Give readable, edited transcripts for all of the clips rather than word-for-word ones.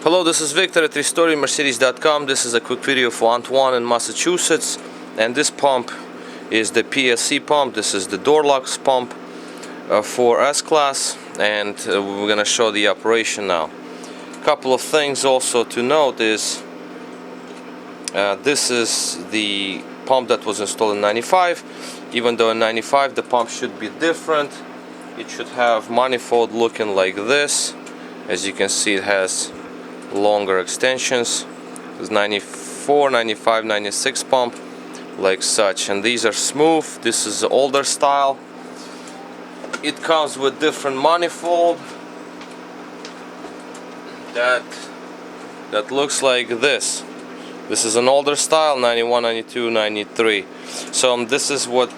Hello, this is Victor at RestoringMercedes.com. This is a quick video for Antwann in Massachusetts, and this pump is the PSC pump. This is the door locks pump for S-Class, and we're gonna show the operation now. Couple of things also to note is this is the pump that was installed in 95. Even though in 95 the pump should be different, it should have manifold looking like this. As you can see, it has longer extensions. It's 94, 95, 96 pump like such, and these are smooth. This is the older style. It comes with different manifold that looks like this. This is an older style, 91, 92, 93. So this is what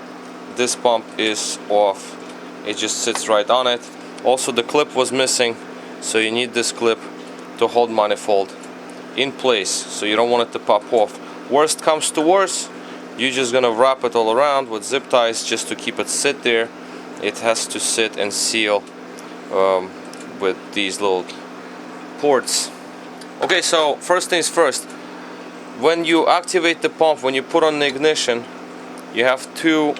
this pump is off. It just sits right on it. Also, the clip was missing, so you need this clip to hold manifold in place, so you don't want it to pop off. Worst comes to worst, you're just gonna wrap it all around with zip ties just to keep it sit there. It has to sit and seal with these little ports. Okay, so first things first, when you activate the pump, when you put on the ignition, you have two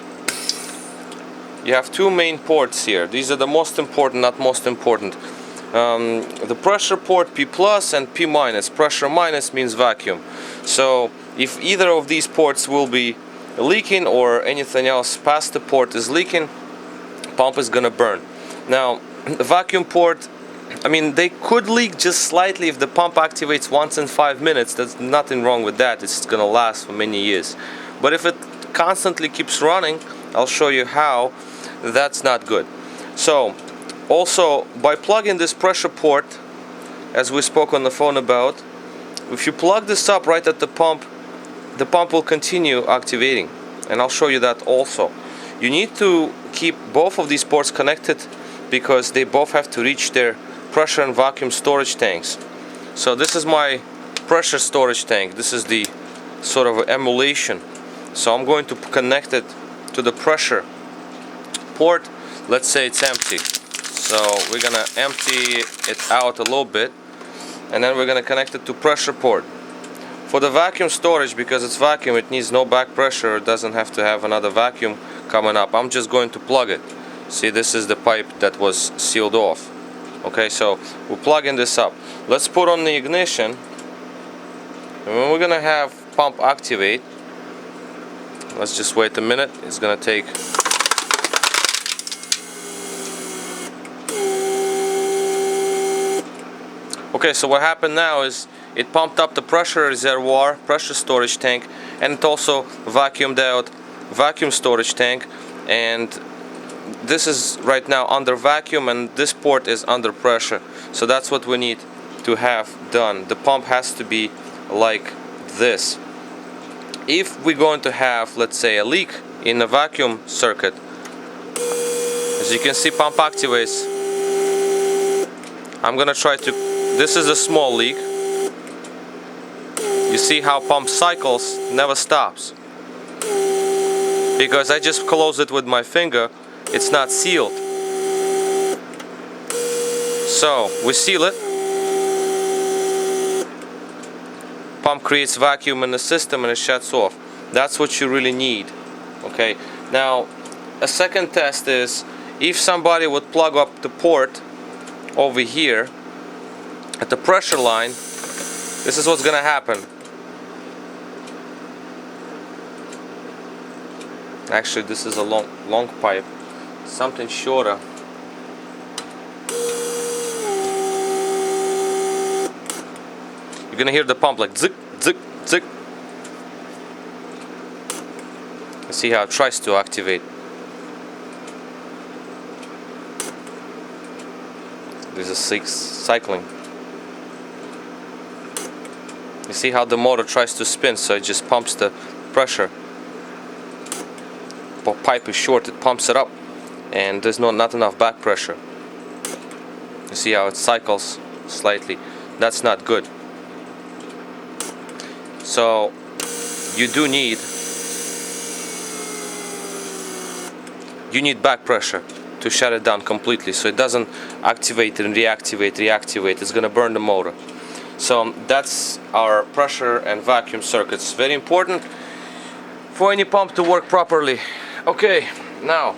main ports here. These are the most important, not most important. The pressure port P plus and P minus. Pressure minus means vacuum. So if either of these ports will be leaking or anything else past the port is leaking, pump is gonna burn. Now the vacuum port, I mean, they could leak just slightly if the pump activates once in 5 minutes. There's nothing wrong with that. It's gonna last for many years. But if it constantly keeps running, I'll show you how. That's not good. So also, by plugging this pressure port, as we spoke on the phone about, if you plug this up right at the pump will continue activating, and I'll show you that also. You need to keep both of these ports connected because they both have to reach their pressure and vacuum storage tanks. So this is my pressure storage tank. This is the sort of emulation. So I'm going to connect it to the pressure port. Let's say it's empty. So we're gonna empty it out a little bit, and then we're gonna connect it to pressure port. For the vacuum storage, because it's vacuum, it needs no back pressure. It doesn't have to have another vacuum coming up. I'm just going to plug it. See, this is the pipe that was sealed off. Okay, so we're plugging this up. Let's put on the ignition, and when we're gonna have pump activate, let's just wait a minute. It's gonna take. Okay, so what happened now is it pumped up the pressure reservoir, pressure storage tank, and it also vacuumed out vacuum storage tank, and this is right now under vacuum and this port is under pressure. So that's what we need to have done. The pump has to be like this. If we're going to have, let's say, a leak in the vacuum circuit, as you can see, pump activates. I'm gonna try to. This is a small leak. You see how pump cycles, never stops. Because I just close it with my finger, it's not sealed. So we seal it. Pump creates vacuum in the system and it shuts off. That's what you really need. Okay. Now a second test is if somebody would plug up the port over here at the pressure line, this is what's gonna happen. Actually, this is a long pipe, something shorter. You're gonna hear the pump like zick, zick, zick. You see how it tries to activate. This is cycling. You see how the motor tries to spin, so it just pumps the pressure. The pipe is short, it pumps it up, and there's not enough back pressure. You see how it cycles slightly. That's not good. So you do need back pressure to shut it down completely, so it doesn't activate and reactivate. It's gonna burn the motor. So that's our pressure and vacuum circuits. Very important for any pump to work properly. Okay, now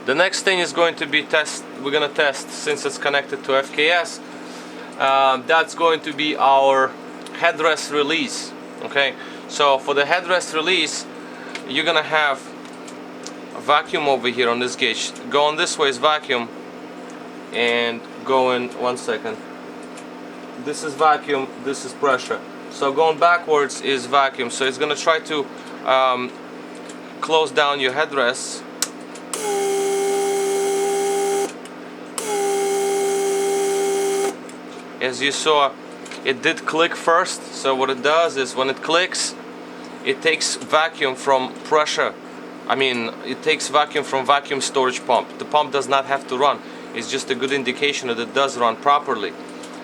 the next thing is going to be we're gonna test, since it's connected to FKS, that's going to be our headrest release. Okay, so for the headrest release, you're gonna have a vacuum over here on this gauge. Going this way is vacuum, and going, one second, this is vacuum, this is pressure. So going backwards is vacuum. So it's gonna try to close down your headrests. As you saw, it did click first. So what it does is, when it clicks, it takes vacuum from pressure. It takes vacuum from vacuum storage pump. The pump does not have to run. It's just a good indication that it does run properly.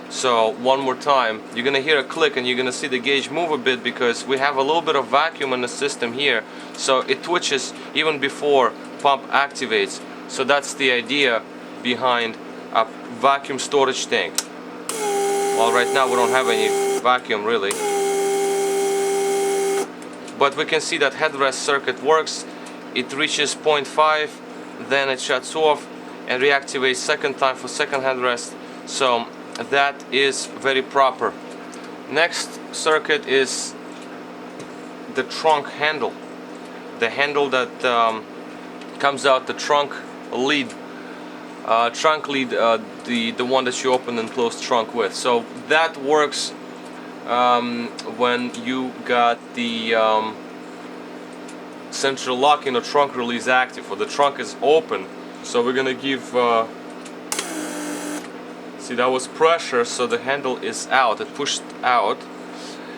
So one more time, you're gonna hear a click and you're gonna see the gauge move a bit, because we have a little bit of vacuum in the system here. So it twitches even before pump activates. So that's the idea behind a vacuum storage tank. Well, right now we don't have any vacuum really, but we can see that headrest circuit works. It reaches 0.5, then it shuts off and reactivates second time for second headrest. So that is very proper. Next circuit is the trunk handle, the handle that comes out the trunk lead, the one that you open and close trunk with. So that works when you got the central locking or trunk release active, or the trunk is open. So we're gonna give see, that was pressure, so the handle is out, it pushed out.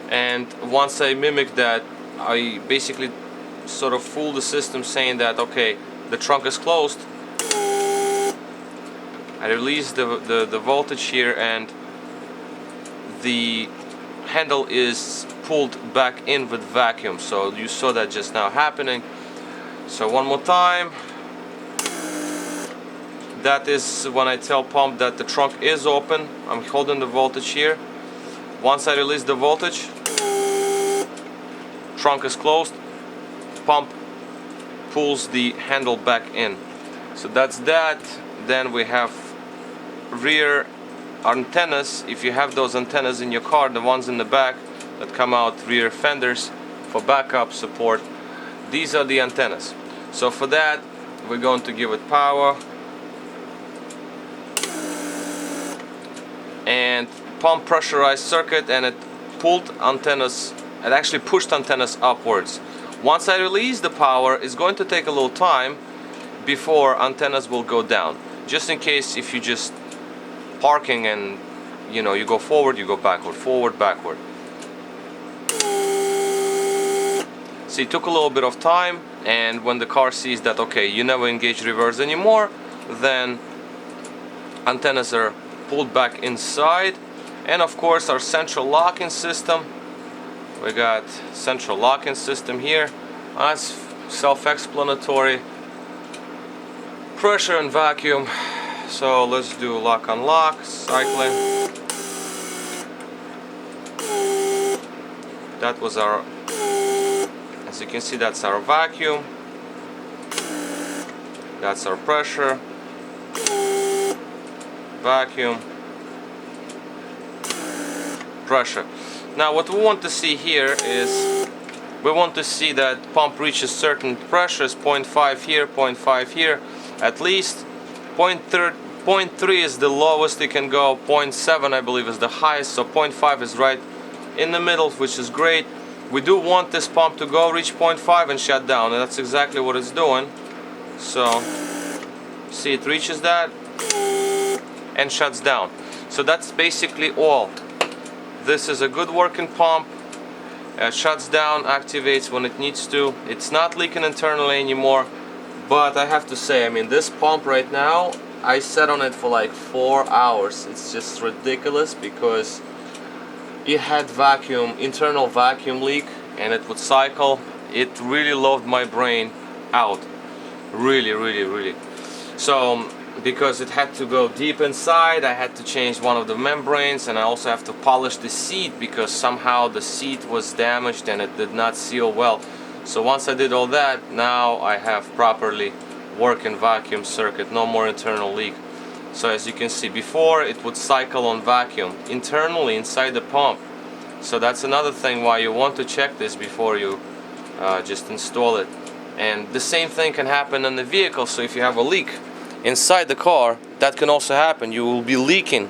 And once I mimic that, I basically sort of fool the system, saying that okay, the trunk is closed. I release the voltage here, and the handle is pulled back in with vacuum. So you saw that just now happening. So one more time. That is when I tell pump that the trunk is open. I'm holding the voltage here. Once I release the voltage, trunk is closed, pump pulls the handle back in. So that's that. Then we have rear antennas. If you have those antennas in your car, the ones in the back that come out rear fenders for backup support, these are the antennas. So for that, we're going to give it power and pump pressurized circuit, and it pulled antennas, it actually pushed antennas upwards. Once I release the power, it's going to take a little time before antennas will go down, just in case if you just parking and you go forward, you go backward, forward, backward. See, it took a little bit of time, and when the car sees that okay, you never engage reverse anymore, then antennas are pulled back inside. And of course our central locking system, we got central locking system here. That's self-explanatory. Pressure and vacuum. So let's do lock unlock, cycling. That was our, as you can see, that's our vacuum, that's our pressure, vacuum, pressure. Now what we want to see here is, we want to see that pump reaches certain pressures, 0.5 here, 0.5 here, at least 0.3 is the lowest it can go, 0.7 I believe is the highest, so 0.5 is right in the middle, which is great. We do want this pump to go reach 0.5 and shut down, and that's exactly what it's doing. So see, it reaches that and shuts down. So that's basically all. This is a good working pump. Shuts down, activates when it needs to. It's not leaking internally anymore. But I have to say, this pump right now, I sat on it for like 4 hours. It's just ridiculous, because it had vacuum, internal vacuum leak, and it would cycle. It really loved my brain out. Really. So because it had to go deep inside. I had to change one of the membranes, and I also have to polish the seat because somehow the seat was damaged and it did not seal well. So once I did all that, now I have properly working vacuum circuit, no more internal leak. So as you can see, before it would cycle on vacuum internally inside the pump. So that's another thing why you want to check this before you just install it. And the same thing can happen in the vehicle. So if you have a leak inside the car, that can also happen. You will be leaking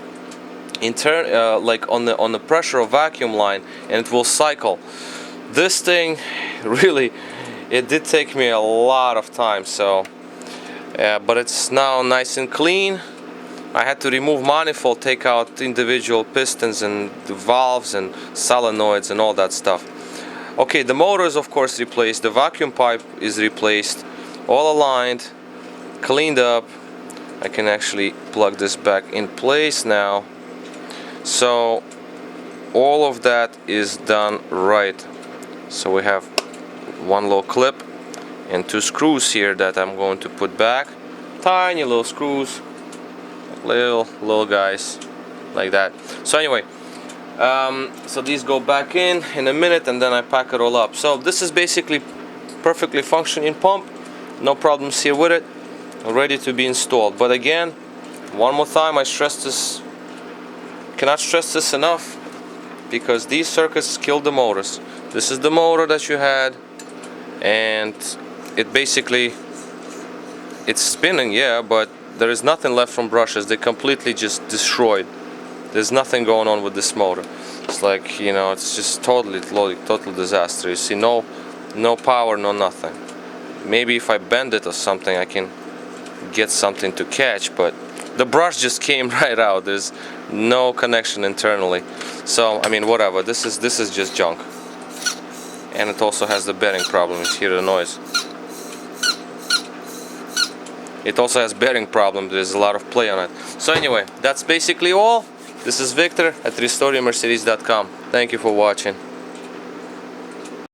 like on the pressure of vacuum line, and it will cycle. This thing really, it did take me a lot of time. So but it's now nice and clean. I had to remove manifold, take out individual pistons and the valves and solenoids and all that stuff. Okay, the motor is of course replaced, the vacuum pipe is replaced, all aligned, cleaned up. I can actually plug this back in place now. So all of that is done right. So we have one little clip and 2 screws here that I'm going to put back. Tiny little screws, little guys, like that. So anyway, so these go back in a minute, and then I pack it all up. So this is basically perfectly functioning pump, no problems here with it, ready to be installed. But again, one more time, I stress this, cannot stress this enough, because these circuits kill the motors. This is the motor that you had, and it basically, it's spinning, yeah, but there is nothing left from brushes. They completely just destroyed. There's nothing going on with this motor. It's like, you know, it's just total disaster. You see, no power, no nothing. Maybe if I bend it or something, I can get something to catch, but the brush just came right out. There's no connection internally. So I mean, whatever. This is just junk. And it also has the bearing problem. You hear the noise. It also has bearing problem. There's a lot of play on it. So anyway, that's basically all. This is Victor at RestoreYourMercedes.com. Thank you for watching.